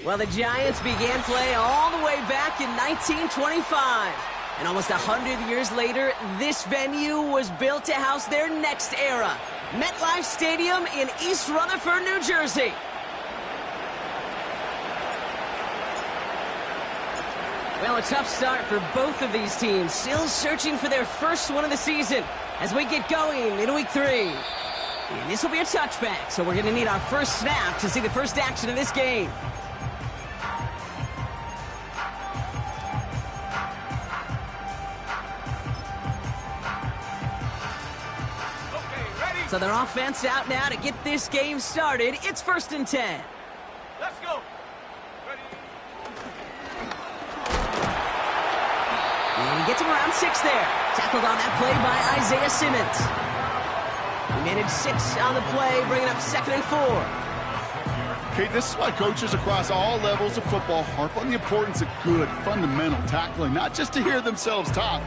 Well, the Giants began play all the way back in 1925. And almost 100 years later, this venue was built to house their next era. MetLife Stadium in East Rutherford, New Jersey. Well, a tough start for both of these teams. Still searching for their first one of the season as we get going in week 3. And this will be a touchback, so we're going to need our first snap to see the first action of this game. So their offense out now to get this game started. It's 1st and 10. Let's go. And he gets him around 6 there. Tackled on that play by Isaiah Simmons. He managed 6 on the play, bringing up 2nd and 4. Okay, this is why coaches across all levels of football harp on the importance of good, fundamental tackling, not just to hear themselves talk.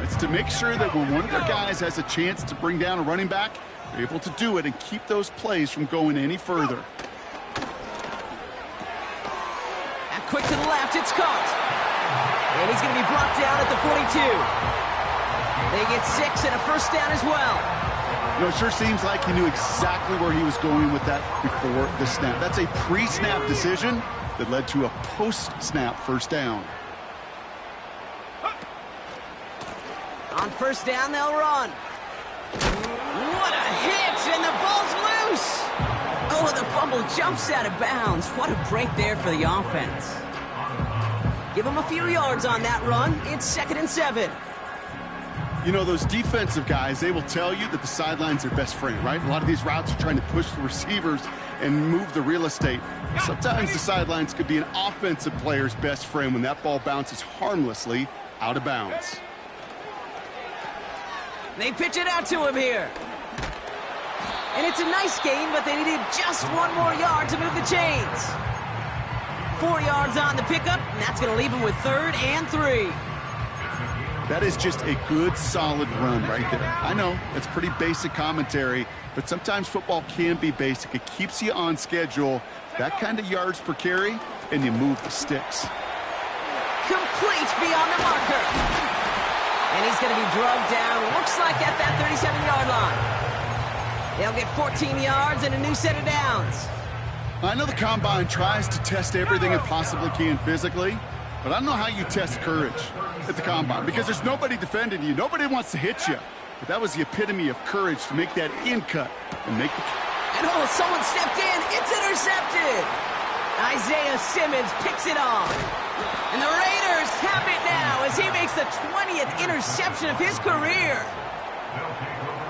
It's to make sure that when one of their guys has a chance to bring down a running back, they're able to do it and keep those plays from going any further. And quick to the left, it's caught. And he's going to be brought down at the 42. They get 6 and a first down as well. You know, it sure seems like he knew exactly where he was going with that before the snap. That's a pre-snap decision that led to a post-snap first down. On first down, they'll run. What a hit, and the ball's loose. Oh, the fumble jumps out of bounds. What a break there for the offense. Give him a few yards on that run. It's 2nd and 7. You know, those defensive guys, they will tell you that the sideline's their best friend, right? A lot of these routes are trying to push the receivers and move the real estate. Sometimes the sidelines could be an offensive player's best friend when that ball bounces harmlessly out of bounds. They pitch it out to him here. And it's a nice gain, but they needed just 1 more yard to move the chains. 4 yards on the pickup, and that's going to leave him with 3rd and 3. That is just a good, solid run right there. I know, it's pretty basic commentary, but sometimes football can be basic. It keeps you on schedule, that kind of yards per carry, and you move the sticks. Complete beyond the marker. And he's going to be drugged down, looks like at that 37-yard line. They'll get 14 yards and a new set of downs. I know the Combine tries to test everything it possibly can physically, but I don't know how you test courage at the Combine because there's nobody defending you. Nobody wants to hit you. But that was the epitome of courage to make that in cut and make the... And oh, someone stepped in. It's intercepted. Isaiah Simmons picks it off. And the Raiders have it now as he makes the 20th interception of his career.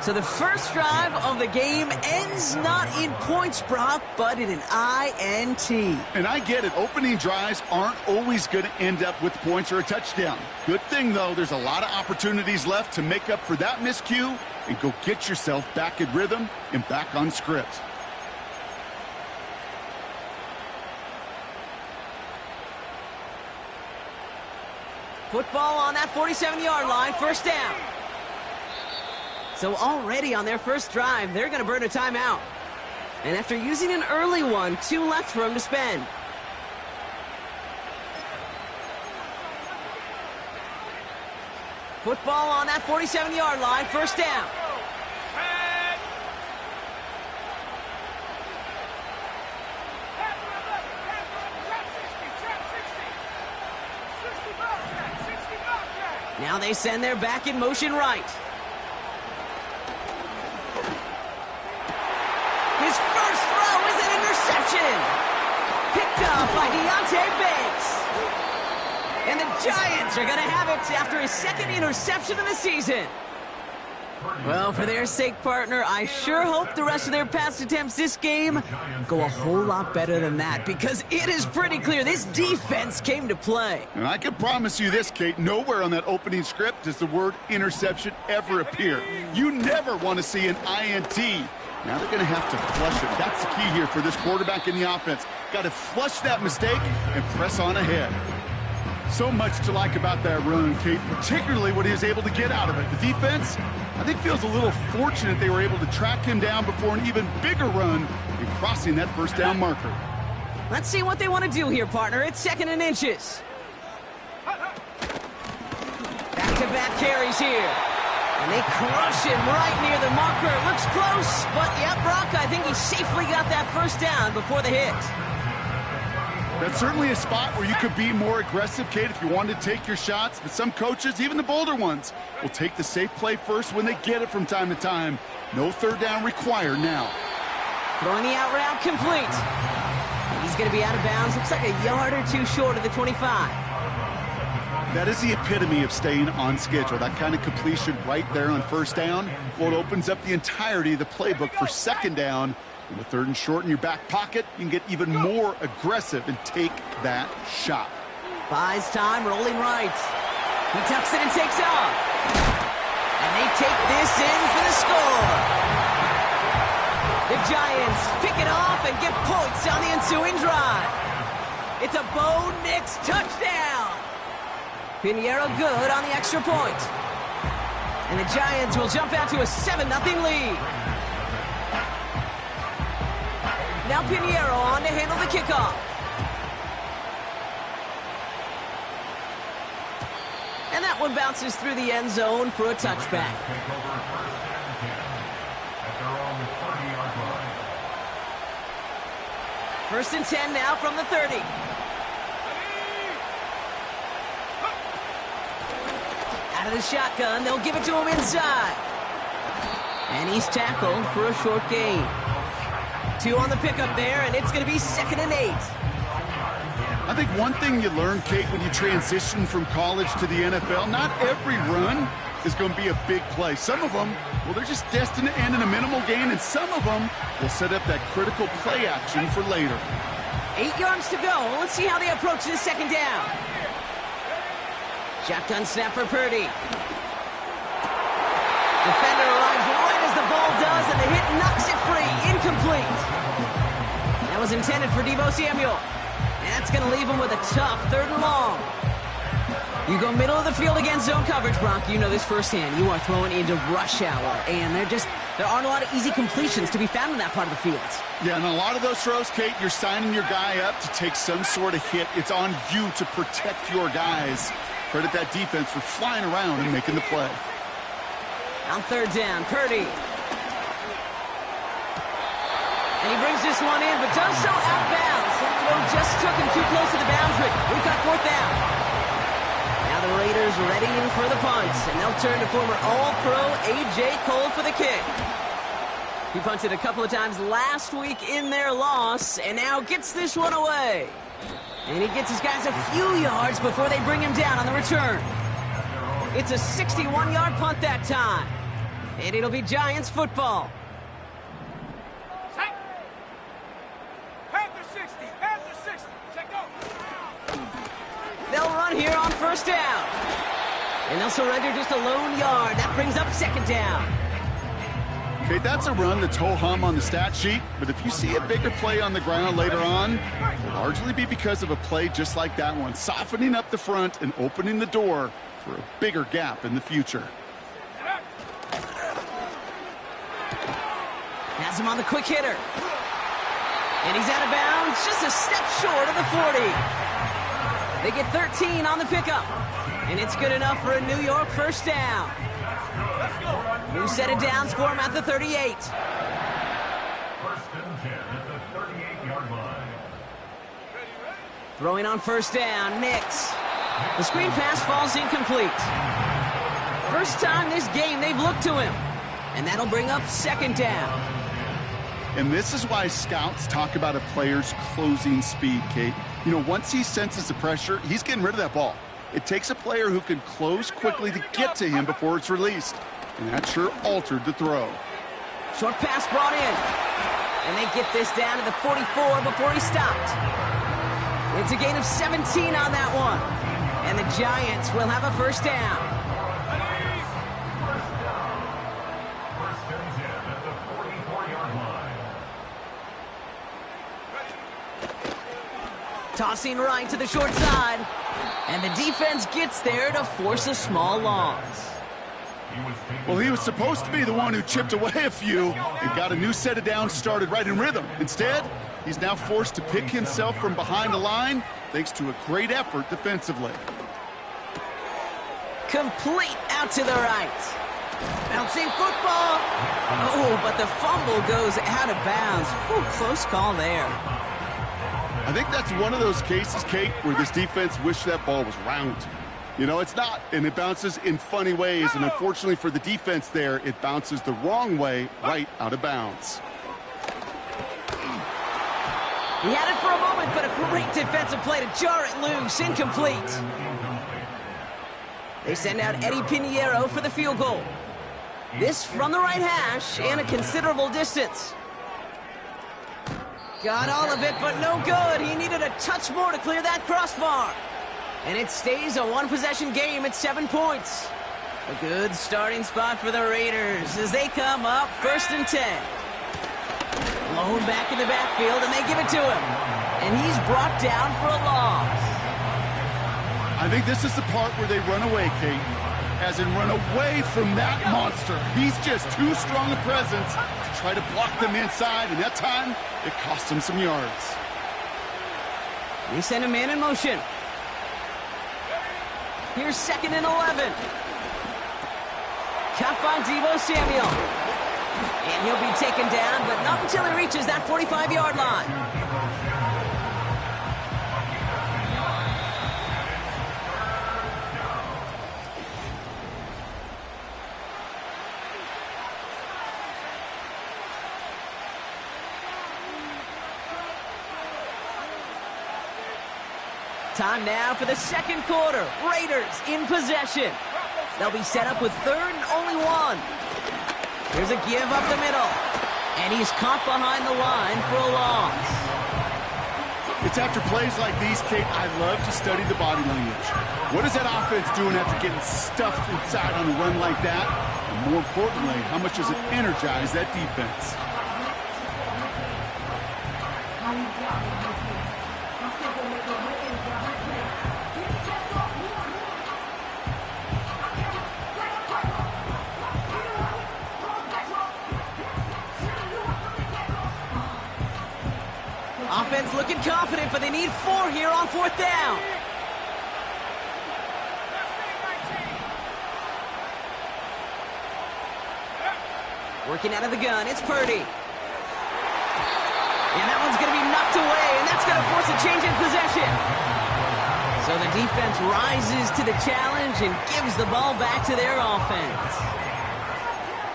So the first drive of the game ends not in points, Brock, but in an INT. And I get it. Opening drives aren't always going to end up with points or a touchdown. Good thing, though, there's a lot of opportunities left to make up for that miscue and go get yourself back in rhythm and back on script. Football on that 47-yard line, first down. So already on their first drive, they're going to burn a timeout. And after using an early one, 2 left for them to spend. Football on that 47-yard line, first down. Now they send their back in motion right. His first throw is an interception. Picked up by Deontay Banks. And the Giants are going to have it after his 2nd interception of the season. Well, for their sake, partner, I sure hope the rest of their pass attempts this game go a whole lot better than that, because it is pretty clear this defense came to play. And I can promise you this, Kate, nowhere on that opening script does the word interception ever appear. You never want to see an INT. Now they're going to have to flush it. That's the key here for this quarterback in the offense. Got to flush that mistake and press on ahead. So much to like about that run, Kate, particularly what he was able to get out of it. The defense, I think, feels a little fortunate they were able to track him down before an even bigger run in crossing that first down marker. Let's see what they want to do here, partner. It's 2nd and inches. Back-to-back carries here. And they crush him right near the marker. Looks close, but yeah, Brock, I think he safely got that first down before the hit. That's certainly a spot where you could be more aggressive, Kate, if you wanted to take your shots. But some coaches, even the bolder ones, will take the safe play first when they get it from time to time. No 3rd down required now. Throwing the out route complete. And he's going to be out of bounds. Looks like a yard or 2 short of the 25. That is the epitome of staying on schedule. That kind of completion right there on 1st down. Well, it opens up the entirety of the playbook for 2nd down. With 3rd and short in your back pocket, you can get even more aggressive and take that shot. Buys time, rolling right. He tucks it and takes off. And they take this in for the score. The Giants pick it off and get points on the ensuing drive. It's a Bo Nix touchdown. Pinheiro good on the extra point. And the Giants will jump out to a 7-0 lead. Now Pinheiro on to handle the kickoff. And that one bounces through the end zone for a touchback. First and 10 now from the 30. Out of the shotgun, they'll give it to him inside. And he's tackled for a short gain. 2 on the pickup there, and it's going to be 2nd and 8. I think one thing you learn, Kate, when you transition from college to the NFL, not every run is going to be a big play. Some of them, well, they're just destined to end in a minimal gain, and some of them will set up that critical play action for later. 8 yards to go. Let's see how they approach this 2nd down. Shotgun snap for Purdy. Defender arrives right as the ball does, and the hit knocks it free. Incomplete. That was intended for Deebo Samuel. And that's going to leave him with a tough 3rd and long. You go middle of the field against zone coverage, Brock. You know this firsthand. You are throwing into rush hour, and there aren't a lot of easy completions to be found in that part of the field. Yeah, and a lot of those throws, Kate, you're signing your guy up to take some sort of hit. It's on you to protect your guys. Credit that defense for flying around and making the play. On 3rd down, Purdy. And he brings this one in, but does so out of bounds. That throw just took him too close to the boundary. We've got 4th down. Now the Raiders readying for the punt, and they'll turn to former All-Pro A.J. Cole for the kick. He punted a couple of times last week in their loss, and now gets this one away. And he gets his guys a few yards before they bring him down on the return. It's a 61-yard punt that time. And it'll be Giants football. They'll run here on 1st down. And they'll surrender just a lone yard. That brings up 2nd down. Okay, that's a run that's ho-hum on the stat sheet, but if you see a bigger play on the ground later on, it'll largely be because of a play just like that one, softening up the front and opening the door for a bigger gap in the future. Has him on the quick hitter. And he's out of bounds, just a step short of the 40. They get 13 on the pickup. And it's good enough for a New York 1st down. New set of downs for him at the 38. 1st and 10 at the 38-yard line. Throwing on 1st down, Nix. The screen pass falls incomplete. First time this game they've looked to him. And that'll bring up 2nd down. And this is why scouts talk about a player's closing speed, Kate. You know, once he senses the pressure, he's getting rid of that ball. It takes a player who can close quickly to get to him before it's released. And that sure altered the throw. Short pass brought in. And they get this down to the 44 before he stopped. It's a gain of 17 on that one. And the Giants will have a 1st down. First and 10 at the 44-yard line. Tossing right to the short side. And the defense gets there to force a small loss. Well, he was supposed to be the one who chipped away a few and got a new set of downs started right in rhythm. Instead, He's now forced to pick himself from behind the line thanks to a great effort defensively. Complete out to the right. Bouncing football. Oh, but the fumble goes out of bounds. Ooh, close call there. I think that's one of those cases, Kate, where this defense wished that ball was round. You know, it's not, and it bounces in funny ways, and unfortunately for the defense there, it bounces the wrong way right out of bounds. He had it for a moment, but a great defensive play to jar it loose. Incomplete. They send out Eddie Pinheiro for the field goal. This from the right hash and a considerable distance. Got all of it, but no good. He needed a touch more to clear that crossbar. And it stays a one-possession game at 7 points. A good starting spot for the Raiders as they come up 1st and 10. Blown back in the backfield, and they give it to him. And he's brought down for a loss. I think this is the part where they run away, Kate. As in run away from that monster. He's just too strong a presence to try to block them inside, and that time, it cost him some yards. They send a man in motion. Here's 2nd and 11. Caught by Deebo Samuel. And he'll be taken down, but not until he reaches that 45-yard line. Time now for the second quarter. Raiders in possession. They'll be set up with 3rd and only 1. Here's a give up the middle. And he's caught behind the line for a loss. It's after plays like these, Kate, I love to study the body language. What is that offense doing after getting stuffed inside on a run like that? And more importantly, how much does it energize that defense? Offense looking confident, but they need 4 here on 4th down. Working out of the gun, it's Purdy. And that one's going to be knocked away, and that's going to force a change in possession. So the defense rises to the challenge and gives the ball back to their offense.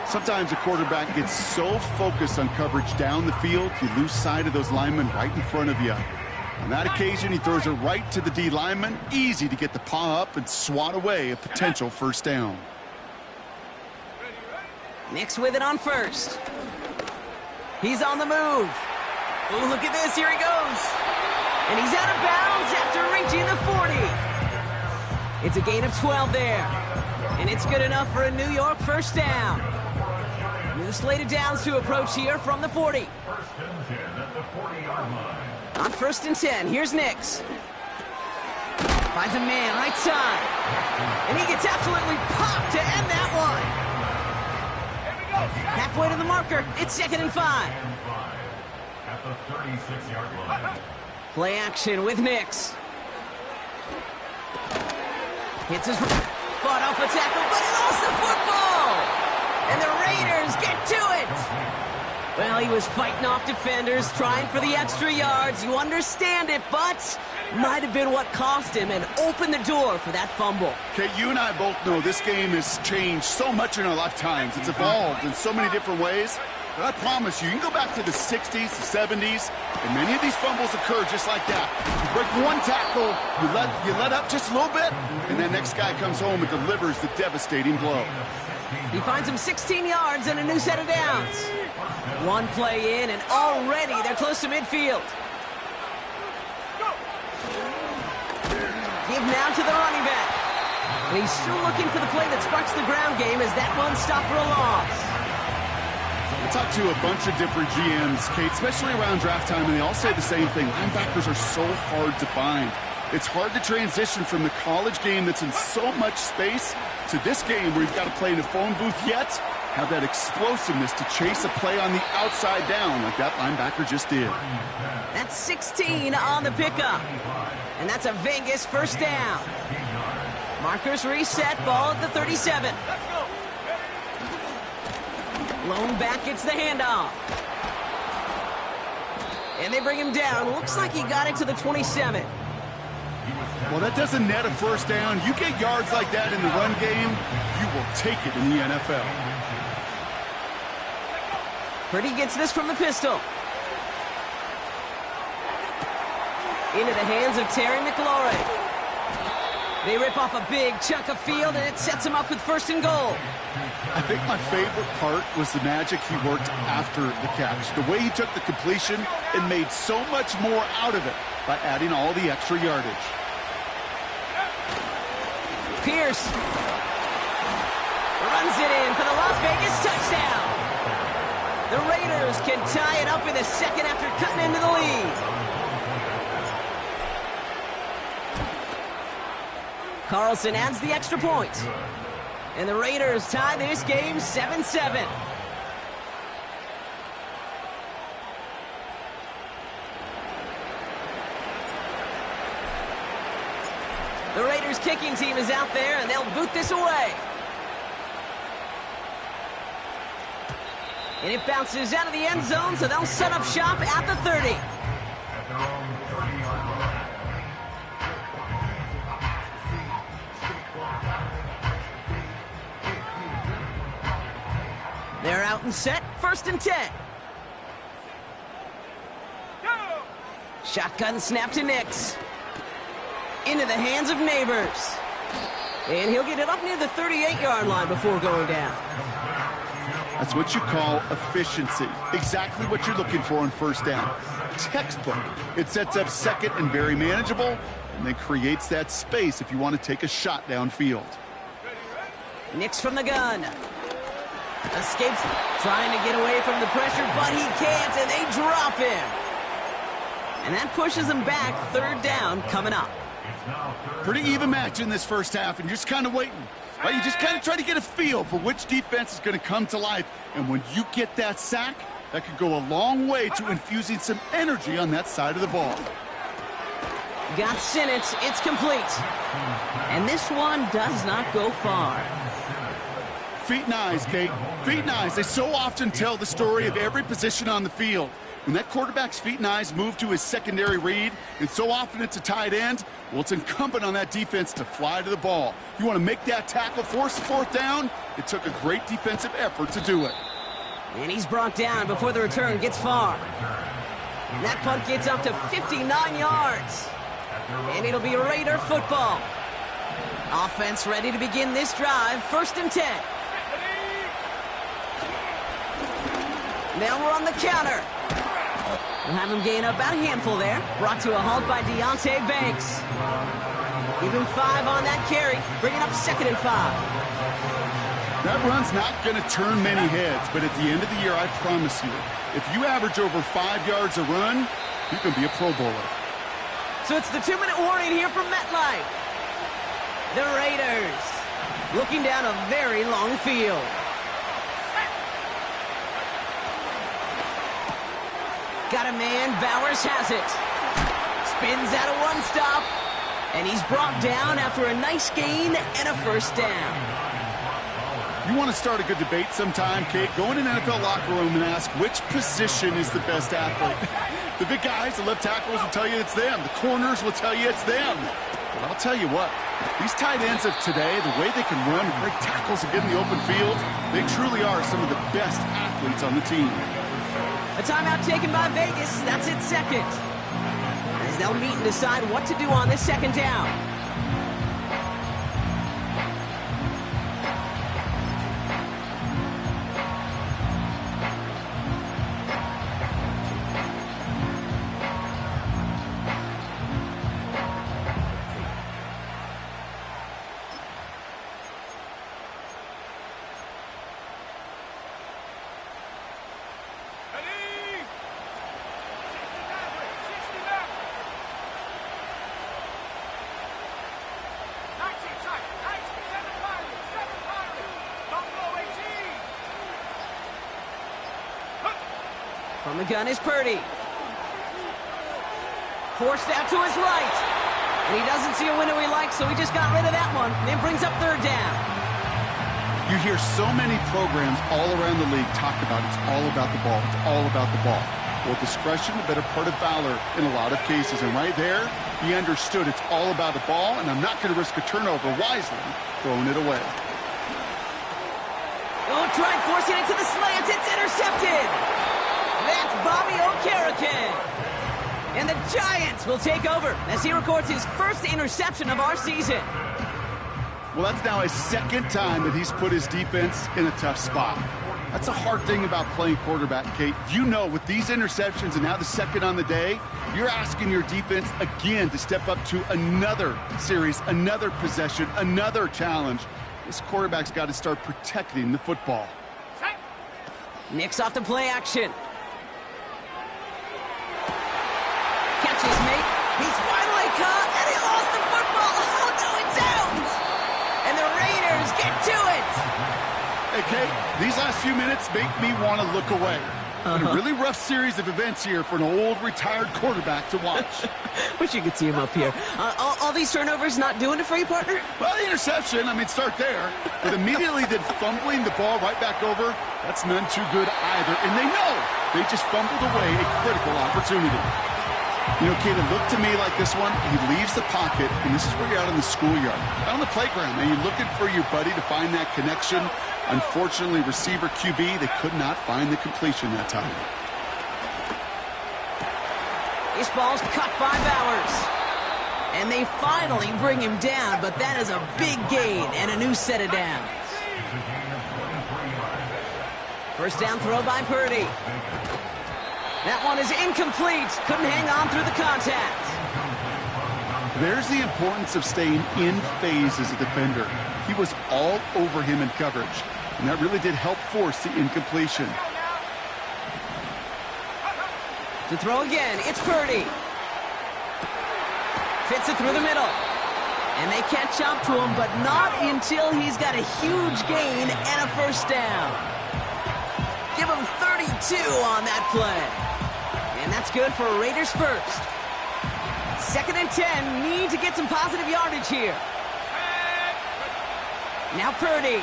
Sometimes a quarterback gets so focused on coverage down the field, you lose sight of those linemen right in front of you. On that occasion, he throws it right to the D lineman. Easy to get the paw up and swat away a potential 1st down. Nix with it on 1st. He's on the move. Oh, look at this. Here he goes. And he's out of bounds after reaching the 40. It's a gain of 12 there. And it's good enough for a New York 1st down. New slated downs to approach here from the 40. 1st and 10 at the 40-yard line. On 1st and 10, here's Nix. Finds a man right side. And he gets absolutely popped to end that one. Halfway to the marker, it's 2nd and 5. At the 36-yard line. Play action with Nix. Hits his... Fought off a tackle, but he lost the football! And the Raiders get to it! Well, he was fighting off defenders, trying for the extra yards. You understand it, but might have been what cost him and opened the door for that fumble. Okay, you and I both know this game has changed so much in our lifetimes. It's evolved in so many different ways. But I promise you, you can go back to the 60s, the 70s, and many of these fumbles occur just like that. You break one tackle, you let up just a little bit, and the next guy comes home and delivers the devastating blow. He finds him 16 yards and a new set of downs. One play in, and already they're close to midfield. Give now to the running back. And he's still looking for the play that sparks the ground game as that one stopped for a loss. I talked to a bunch of different GMs, Kate, especially around draft time, and they all say the same thing. Linebackers are so hard to find. It's hard to transition from the college game that's in so much space to this game where you've got to play in a phone booth yet. have that explosiveness to chase a play on the outside down like that linebacker just did. That's 16 on the pickup. And that's a Vegas first down. Markers reset, ball at the 37. Lone back gets the handoff. And they bring him down. Looks like he got it to the 27. Well, that doesn't net a first down. You get yards like that in the run game, you will take it in the NFL. Purdy gets this from the pistol. Into the hands of Terry McLaurin. They rip off a big chunk of field, and it sets him up with first and goal. I think my favorite part was the magic he worked after the catch. The way he took the completion and made so much more out of it by adding all the extra yardage. Pierce runs it in for the Las Vegas touchdown. The Raiders can tie it up in the second after cutting into the lead. Carlson adds the extra point. And the Raiders tie this game 7-7. The Raiders kicking team is out there, and they'll boot this away. And it bounces out of the end zone, so they'll set up shop at the 30. They're out and set, first and 10. Shotgun snap to Nix. Into the hands of Neighbors. And he'll get it up near the 38-yard line before going down. That's what you call efficiency. Exactly what you're looking for on first down. Textbook. It sets up second and very manageable, and then creates that space if you want to take a shot downfield. Nix from the gun. Escapes, trying to get away from the pressure, but he can't, and they drop him. And that pushes him back, third down coming up. Pretty even match in this first half, and you're just kind of waiting. Right? You just kind of try to get a feel for which defense is going to come to life. And when you get that sack, that could go a long way to infusing some energy on that side of the ball. Got Sinnott, it's complete. And this one does not go far. Feet and eyes, Kate. Feet and eyes. They so often tell the story of every position on the field. When that quarterback's feet and eyes move to his secondary read, and so often it's a tight end, well, it's incumbent on that defense to fly to the ball. You want to make that tackle, force the fourth down? It took a great defensive effort to do it. And he's brought down before the return gets far. And that punt gets up to 59 yards. And it'll be Raider football. Offense ready to begin this drive, first and 10. Now we're on the counter. We'll have him gain about a handful there. Brought to a halt by Deontay Banks. Give him 5 on that carry, bringing up second and 5. That run's not going to turn many heads, but at the end of the year, I promise you, if you average over 5 yards a run, you can be a Pro Bowler. So it's the 2-minute warning here from MetLife. The Raiders looking down a very long field. Got a man, Bowers has it. Spins out of one stop, and he's brought down after a nice gain and a first down. You want to start a good debate sometime, Kate? Go in an NFL locker room and ask which position is the best athlete. The big guys, the left tackles will tell you it's them. The corners will tell you it's them. But I'll tell you what, these tight ends of today, the way they can run, break tackles, and get in the open field, they truly are some of the best athletes on the team. A timeout taken by Vegas. That's its second. As they'll meet and decide what to do on this second down. From the gun is Purdy. Forced out to his right. And he doesn't see a window he likes, so he just got rid of that one. And brings up third down. You hear so many programs all around the league talk about it's all about the ball. It's all about the ball. Well, discretion, the better part of valor in a lot of cases. And right there, he understood it's all about the ball, and I'm not going to risk a turnover wisely, throwing it away. Oh, try forcing it to the slant. It's intercepted. That's Bobby Okereke. And the Giants will take over as he records his first interception of our season. Well, that's now his second time that he's put his defense in a tough spot. That's a hard thing about playing quarterback, Kate. You know, with these interceptions and now the second on the day, you're asking your defense again to step up to another series, another possession, another challenge. This quarterback's got to start protecting the football. Nick's off the play action. Catches mate. He's finally caught, and he lost the football. Oh, no, it's out. And the Raiders get to it. Hey, Kate, these last few minutes make me want to look away. A really rough series of events here for an old retired quarterback to watch. Wish you could see him up here. All these turnovers not doing it for you, partner? Well, the interception, I mean, start there. But immediately then fumbling the ball right back over, that's none too good either. And they know they just fumbled away a critical opportunity. You know, Kate, it looked to me like this one, he leaves the pocket, and this is where you're out in the schoolyard, out on the playground, and you're looking for your buddy to find that connection. Unfortunately, receiver QB, they could not find the completion that time. This ball's cut by Bowers. And they finally bring him down, but that is a big gain and a new set of downs. First down throw by Purdy. That one is incomplete. Couldn't hang on through the contact. There's the importance of staying in phase as a defender. He was all over him in coverage, and that really did help force the incompletion. To throw again, it's Purdy. Fits it through the middle. And they catch up to him, but not until he's got a huge gain and a first down. Give him 32 on that play. And that's good for Raiders first. 2nd and 10, need to get some positive yardage here. Now Purdy.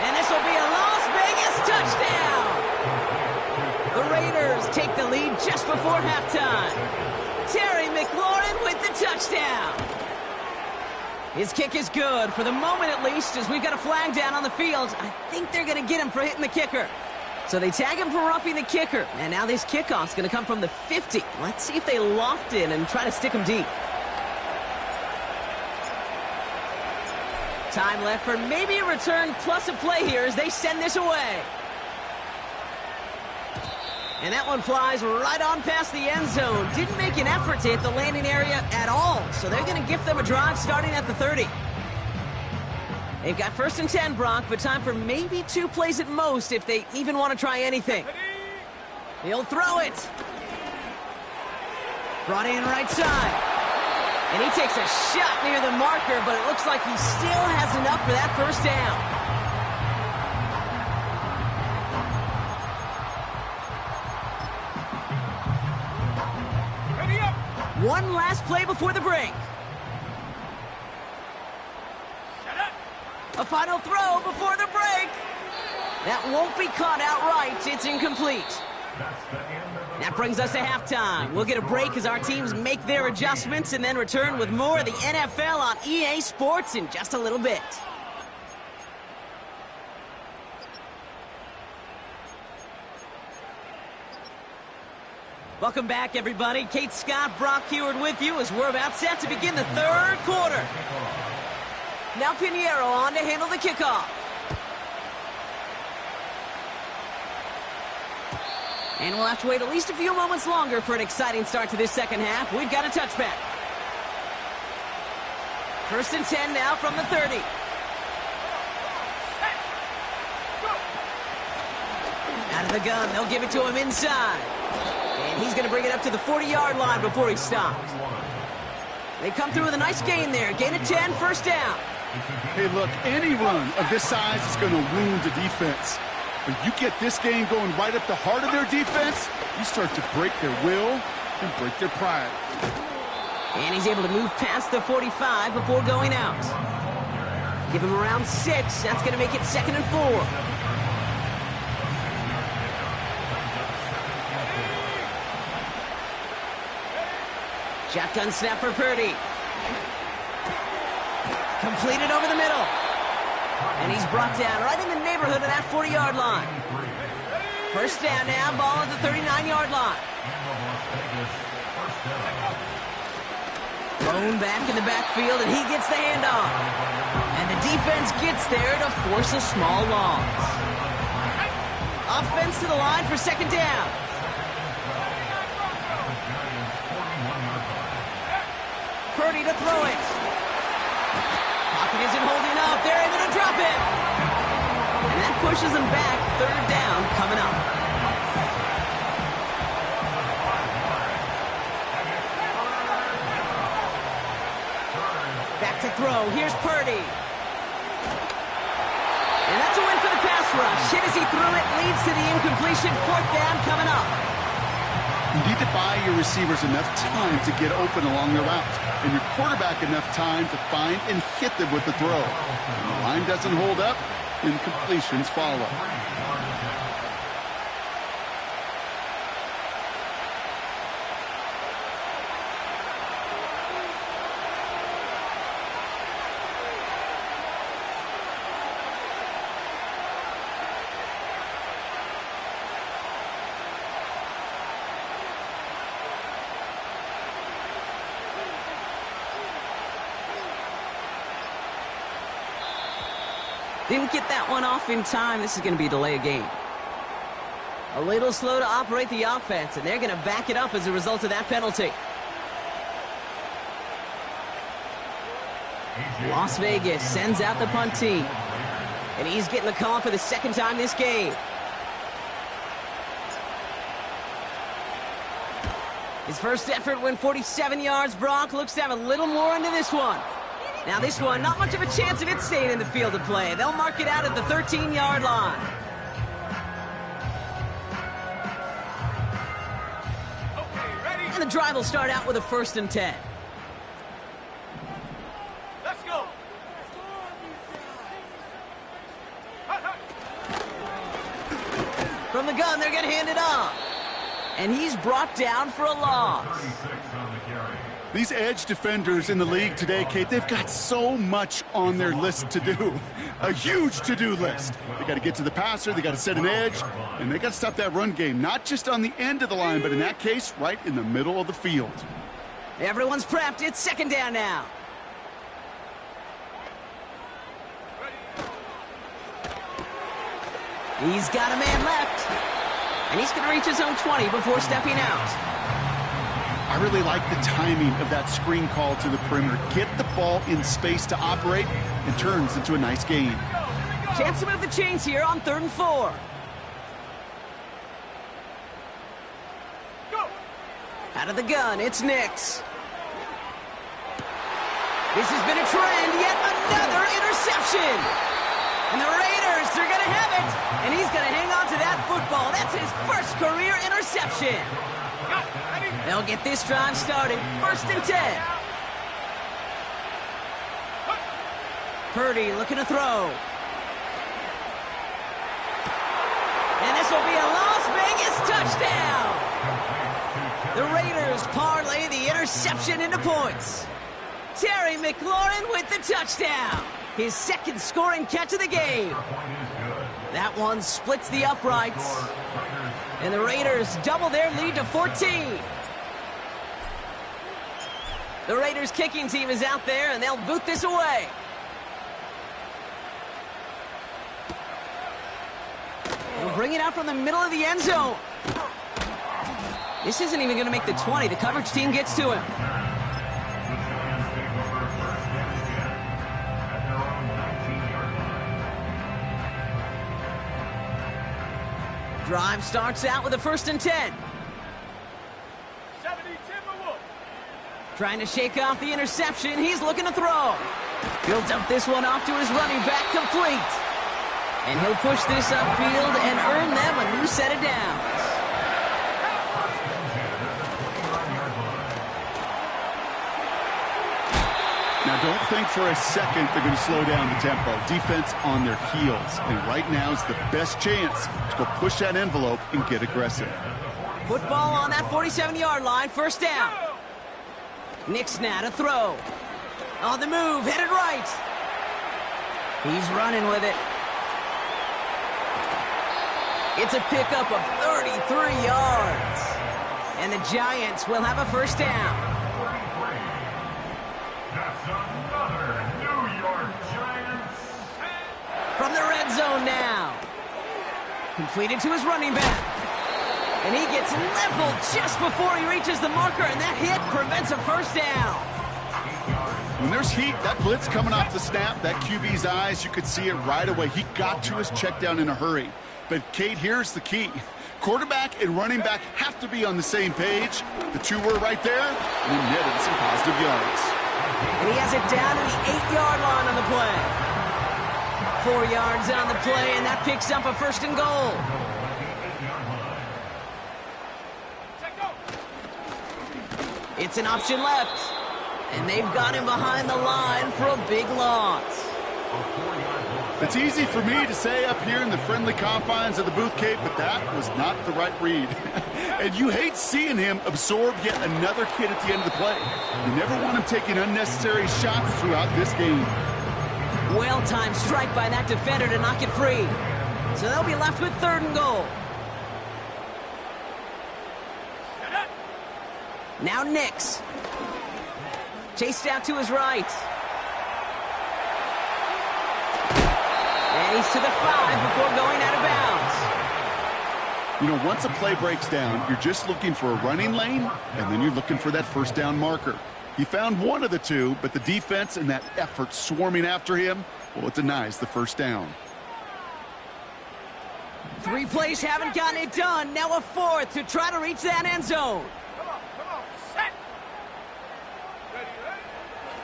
And this will be a Las Vegas touchdown. The Raiders take the lead just before halftime. Terry McLaurin with the touchdown. His kick is good, for the moment at least, as we've got a flag down on the field. I think they're going to get him for hitting the kicker. So they tag him for roughing the kicker. And now this kickoff's going to come from the 50. Let's see if they loft in and try to stick him deep. Time left for maybe a return plus a play here as they send this away. And that one flies right on past the end zone. Didn't make an effort to hit the landing area at all. So they're going to gift them a drive starting at the 30. They've got 1st and 10, Brock, but time for maybe 2 plays at most if they even want to try anything. He'll throw it. Brought in right side. And he takes a shot near the marker, but it looks like he still has enough for that first down. Ready up. One last play before the break. Shut up. A final throw before the break. That won't be caught outright. It's incomplete. That's the end of the That brings us to halftime. We'll get a break as our teams make their adjustments and then return with more of the NFL on EA Sports in just a little bit. Welcome back, everybody. Kate Scott, Brock Heward with you as we're about set to begin the 3rd quarter. Now Pinheiro on to handle the kickoff. And we'll have to wait at least a few moments longer for an exciting start to this second half. We've got a touchback. 1st and 10 now from the 30. Out of the gun, they'll give it to him inside. And he's going to bring it up to the 40-yard line before he stops. They come through with a nice gain there. Gain of 10, first down. Hey, look, any run of this size is going to wound the defense. But you get this game going right up the heart of their defense, you start to break their will and break their pride. And he's able to move past the 45 before going out. Give him around 6. That's going to make it 2nd and 4. Shotgun snap for Purdy. Completed over the middle. And he's brought down right in the neighborhood of that 40-yard line. First down now, ball at the 39-yard line. Thrown back in the backfield, and he gets the handoff. And the defense gets there to force a small loss. Offense to the line for 2nd down. Purdy to throw it. Pocket isn't holding up. They're able to drop it. And that pushes them back. 3rd down coming up. Back to throw. Here's Purdy. And that's a win for the pass rush. Hit as he threw it. Leads to the incompletion. 4th down coming up. You need to buy your receivers enough time to get open along their route, and your quarterback enough time to find and hit them with the throw. When the line doesn't hold up, incompletions follow. Didn't get that one off in time. This is going to be a delay of game. A little slow to operate the offense, and they're going to back it up as a result of that penalty. Las Vegas sends out the punt team. And he's getting the call for the 2nd time this game. His first effort went 47 yards. Brock looks to have a little more into this one. Now this one, not much of a chance of it staying in the field of play. They'll mark it out at the 13-yard line. And the drive will start out with a 1st and 10. Let's go. From the gun, they're going to hand it off. And he's brought down for a loss. These edge defenders in the league today, Kate, they've got so much on their list to do. A huge to-do list. They got to get to the passer, they got to set an edge, and they got to stop that run game, not just on the end of the line, but in that case, right in the middle of the field. Everyone's prepped. It's 2nd down now. He's got a man left. And he's going to reach his own 20 before stepping out. I really like the timing of that screen call to the perimeter. Get the ball in space to operate, and turns into a nice gain. Chance to move the chains here on 3rd and 4. Go. Out of the gun, it's Nix. This has been a trend, yet another interception. And the Raiders, they're going to have it. And he's going to hang on to that football. That's his first career interception. They'll get this drive started. 1st and 10. Purdy looking to throw. And this will be a Las Vegas touchdown. The Raiders parlay the interception into points. Terry McLaurin with the touchdown. His 2nd scoring catch of the game. That one splits the uprights. And the Raiders double their lead to 14. The Raiders kicking team is out there, and they'll boot this away. They'll bring it out from the middle of the end zone. This isn't even going to make the 20. The coverage team gets to him. Drive starts out with a 1st and 10. Trying to shake off the interception. He's looking to throw. Builds up this one off to his running back, complete. And he'll push this upfield and earn them a new set of downs. Now, don't think for a second they're going to slow down the tempo. Defense on their heels. And right now is the best chance to go push that envelope and get aggressive. Football on that 47-yard line, first down. Nick's now to throw. On the move, headed right. He's running with it. It's a pickup of 33 yards. And the Giants will have a first down. That's another New York Giants. From the red zone now. Completed to his running back. And he gets leveled just before he reaches the marker, and that hit prevents a first down. When there's heat, that blitz coming off the snap, that QB's eyes, you could see it right away. He got to his check down in a hurry. But, Kate, here's the key. Quarterback and running back have to be on the same page. The two were right there, and he netted some positive yards. And he has it down to the 8-yard line on the play. 4 yards on the play, and that picks up a first and goal. It's an option left. And they've got him behind the line for a big loss. It's easy for me to say up here in the friendly confines of the booth, Kate, but that was not the right read. And you hate seeing him absorb yet another hit at the end of the play. You never want him taking unnecessary shots throughout this game. Well-timed strike by that defender to knock it free. So they'll be left with third and goal. Now Nix. Chased out to his right. And he's to the 5 before going out of bounds. You know, once a play breaks down, you're just looking for a running lane, and then you're looking for that first down marker. He found one of the two, but the defense and that effort swarming after him, well, it denies the first down. 3 plays haven't gotten it done. Now a 4th to try to reach that end zone.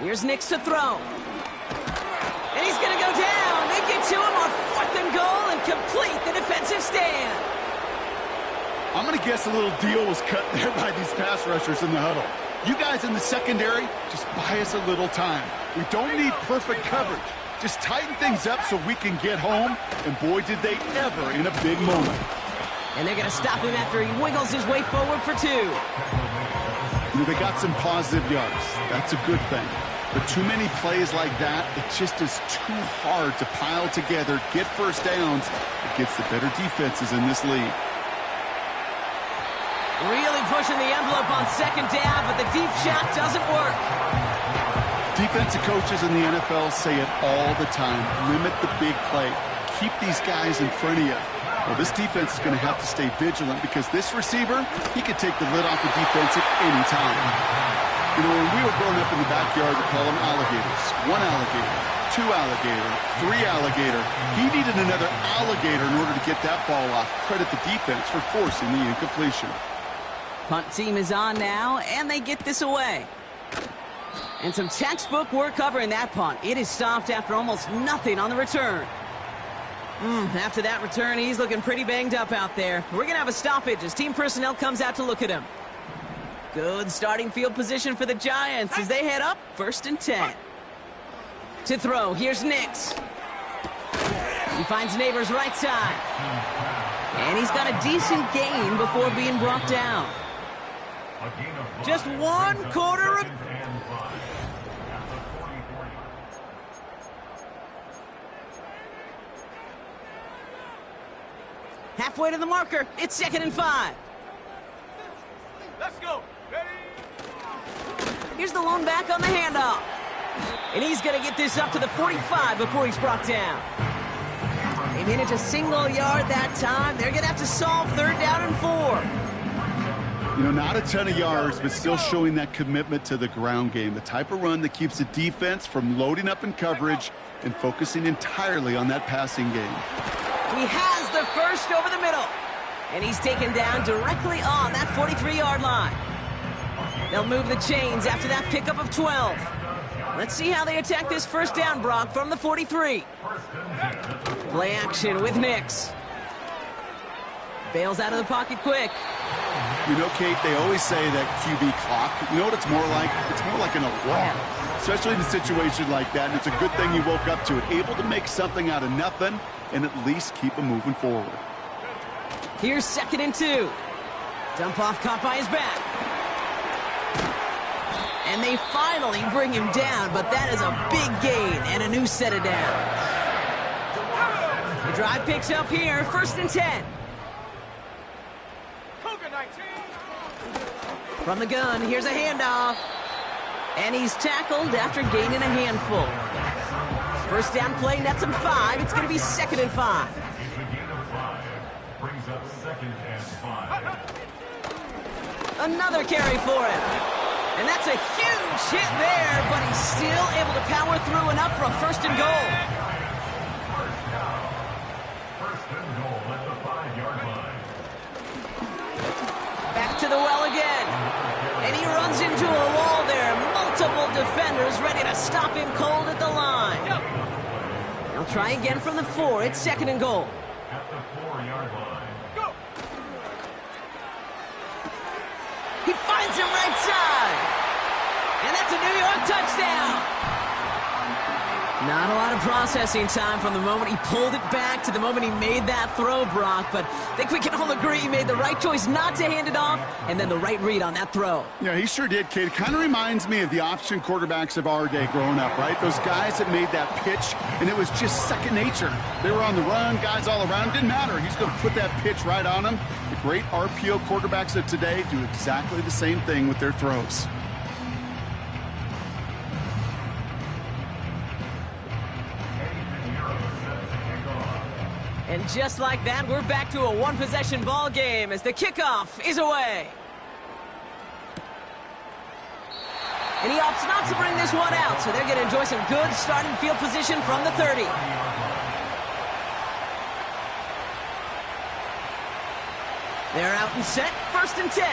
Here's Nix to throw. And he's going to go down. They get to him on 4th and goal and complete the defensive stand. I'm going to guess a little deal was cut there by these pass rushers in the huddle. You guys in the secondary, just buy us a little time. We don't need perfect coverage. Just tighten things up so we can get home. And boy, did they ever in a big moment. And they're going to stop him after he wiggles his way forward for 2. You know, they got some positive yards. That's a good thing. But too many plays like that, it just is too hard to pile together, get first downs against the better defenses in this league. Really pushing the envelope on second down, but the deep shot doesn't work. Defensive coaches in the NFL say it all the time. Limit the big play. Keep these guys in front of you. Well, this defense is going to have to stay vigilant because this receiver, he could take the lid off the defense at any time. You know, when we were growing up in the backyard, we call them alligators. 1 alligator, 2 alligator, 3 alligator. He needed another alligator in order to get that ball off. Credit the defense for forcing the incompletion. Punt team is on now, and they get this away. And some textbook work covering that punt. It is stopped after almost nothing on the return. After that return, he's looking pretty banged up out there. We're going to have a stoppage as team personnel comes out to look at him. Good starting field position for the Giants as they head up 1st and 10. To throw, here's Nix. He finds Neighbors right side. And he's got a decent gain before being brought down. Just 1 quarter of... Halfway to the marker. It's 2nd and 5. Let's go. Ready? Here's the lone back on the handoff. And he's going to get this up to the 45 before he's brought down. They managed a single yard that time. They're going to have to solve 3rd down and 4. You know, not a ton of yards, but still showing that commitment to the ground game. The type of run that keeps the defense from loading up in coverage and focusing entirely on that passing game. He has the first over the middle. And he's taken down directly on that 43-yard line. They'll move the chains after that pickup of 12. Let's see how they attack this first down, Brock, from the 43. Play action with Nix. Bails out of the pocket quick. You know, Kate, they always say that QB clock. You know what it's more like? It's more like an alarm, especially in a situation like that. And it's a good thing you woke up to it, able to make something out of nothing and at least keep them moving forward. Here's 2nd and 2. Dump off caught by his back. And they finally bring him down, but that is a big gain and a new set of downs. The drive picks up here, 1st and 10. From the gun, here's a handoff. And he's tackled after gaining a handful. 1st down play, nets him 5. It's going to be 2nd and 5. It's a gain of 5. Brings up 2nd and 5. Another carry for him. And that's a huge hit there, but he's still able to power through enough for a 1st and goal. First and goal at the 5-yard line. Back to the well again. And he runs into a wall there. Multiple defenders ready to stop him cold at the line. He'll try again from the 4. It's 2nd and goal. At the 4-yard line. He finds him right side. And that's a New York touchdown. Not a lot of processing time from the moment he pulled it back to the moment he made that throw, Brock. But I think we can all agree he made the right choice not to hand it off, and then the right read on that throw. Yeah, he sure did, Kate. It kind of reminds me of the option quarterbacks of our day growing up, right? Those guys that made that pitch, and it was just second nature. They were on the run, guys all around. Didn't matter. He's going to put that pitch right on them. The great RPO quarterbacks of today do exactly the same thing with their throws. And just like that, we're back to a one-possession ball game as the kickoff is away. And he opts not to bring this one out, so they're going to enjoy some good starting field position from the 30. They're out and set, 1st and 10.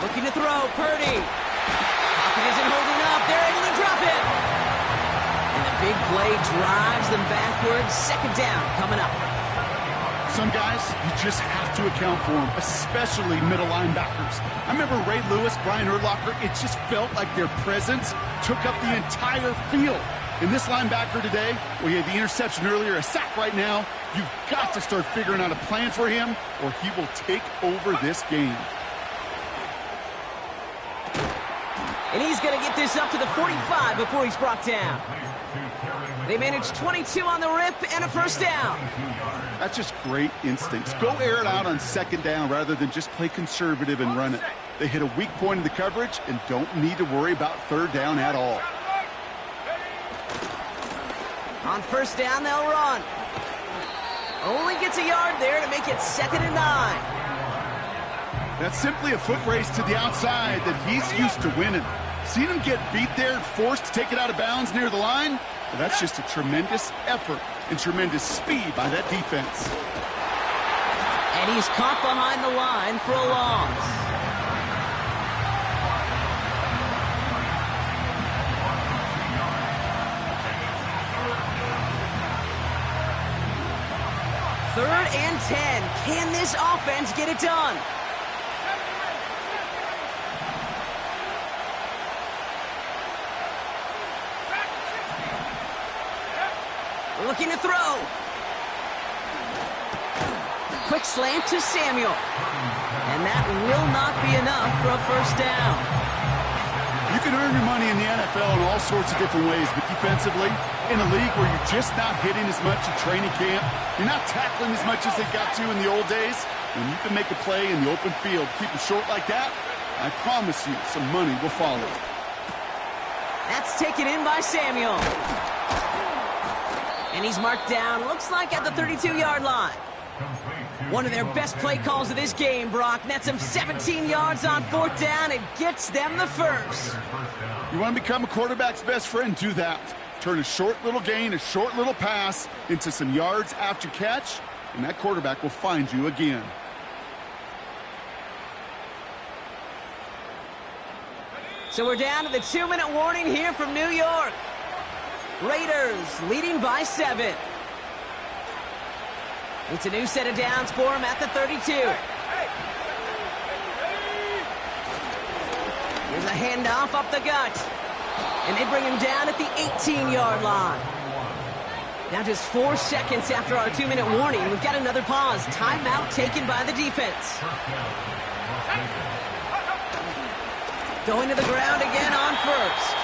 Looking to throw, Purdy. Pocket isn't holding up, they're able to drop it. And the big play drives them backwards. 2nd down coming up. Some guys, you just have to account for them, especially middle linebackers. I remember Ray Lewis, Brian Urlacher, it just felt like their presence took up the entire field. And this linebacker today, well, he had the interception earlier, a sack right now. You've got to start figuring out a plan for him, or he will take over this game. And he's going to get this up to the 45 before he's brought down. They managed 22 on the rip and a 1st down. That's just great instincts. Go air it out on 2nd down rather than just play conservative and run it. They hit a weak point in the coverage and don't need to worry about 3rd down at all. On 1st down, they'll run. Only gets a yard there to make it 2nd and 9. That's simply a foot race to the outside that he's used to winning. Seen him get beat there and forced to take it out of bounds near the line? Well, that's just a tremendous effort and tremendous speed by that defense. And he's caught behind the line for a loss. Third and 10. Can this offense get it done? Looking to throw. Quick slant to Samuel. And that will not be enough for a 1st down. You can earn your money in the NFL in all sorts of different ways, but defensively, in a league where you're just not hitting as much in training camp, you're not tackling as much as they got to in the old days, when you can make a play in the open field, keep it short like that, I promise you some money will follow. That's taken in by Samuel. And he's marked down, looks like at the 32-yard line. One of their best play calls of this game, Brock. Nets him 17 yards on 4th down and gets them the 1st. You want to become a quarterback's best friend? Do that. Turn a short little gain, a short little pass into some yards after catch, and that quarterback will find you again. So we're down to the 2-minute warning here from New York. Raiders leading by 7. It's a new set of downs for him at the 32. There's a handoff up the gut. And they bring him down at the 18-yard line. Now just 4 seconds after our 2-minute warning, we've got another pause. Timeout taken by the defense. Going to the ground again on first.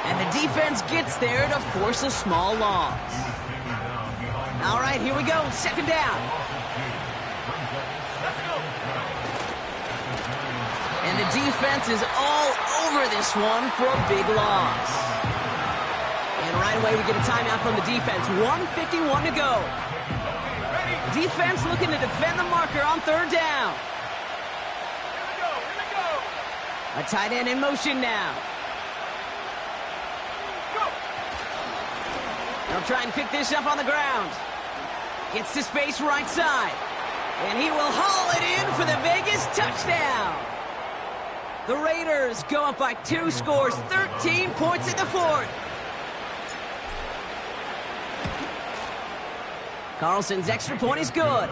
And the defense gets there to force a small loss. All right, here we go. 2nd down. And the defense is all over this one for a big loss. And right away, we get a timeout from the defense. 1:51 to go. Defense looking to defend the marker on 3rd down. A tight end in motion now. They'll try and pick this up on the ground. Gets to space right side. And he will haul it in for the Vegas touchdown. The Raiders go up by 2 scores, 13 points in the 4th. Carlson's extra point is good.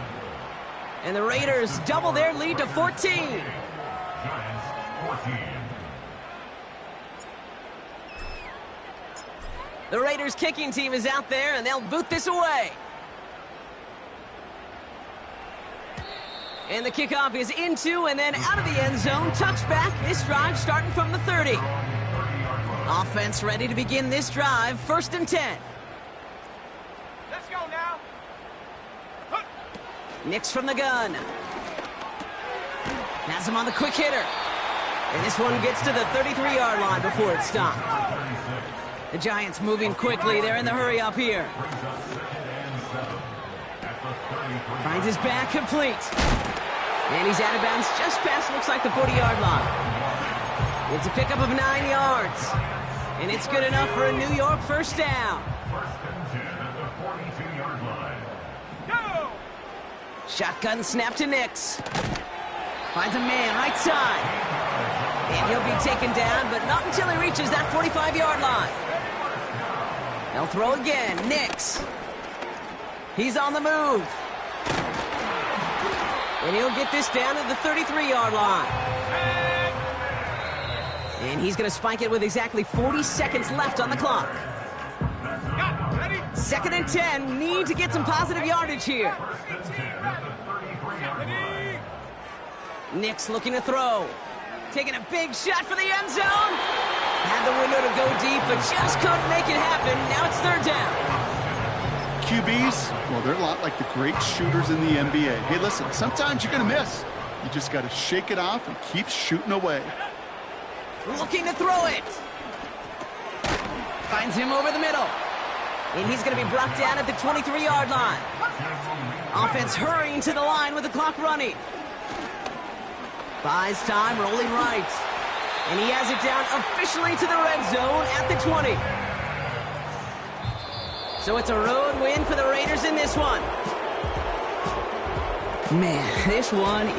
And the Raiders double their lead to 14. Giants 14. The Raiders kicking team is out there, and they'll boot this away. And the kickoff is into and then out of the end zone. Touchback. This drive starting from the 30. Offense ready to begin this drive. 1st and 10. Let's go now. Nix from the gun. Has him on the quick hitter. And this one gets to the 33-yard line before it's stopped. The Giants moving quickly. They're in the hurry up here. Finds his back complete. And he's out of bounds just past, looks like, the 40-yard line. It's a pickup of 9 yards. And it's good enough for a New York 1st down. 1st and 10 at the 42-yard line. Go! Shotgun snap to Nix. Finds a man right side. And he'll be taken down, but not until he reaches that 45-yard line. They'll throw again. Nix. He's on the move. And he'll get this down at the 33-yard line. And he's going to spike it with exactly 40 seconds left on the clock. 2nd and 10. Need to get some positive yardage here. Nix looking to throw. Taking a big shot for the end zone. Had the window to go deep, but just couldn't make it happen. Now it's 3rd down. QBs, well, they're a lot like the great shooters in the NBA. Hey, listen, sometimes you're going to miss. You just got to shake it off and keep shooting away. Looking to throw it. Finds him over the middle. And he's going to be brought down at the 23-yard line. Offense hurrying to the line with the clock running. Buys time, rolling right. And he has it down officially to the red zone at the 20. So it's a road win for the Raiders in this one. Man, this one is...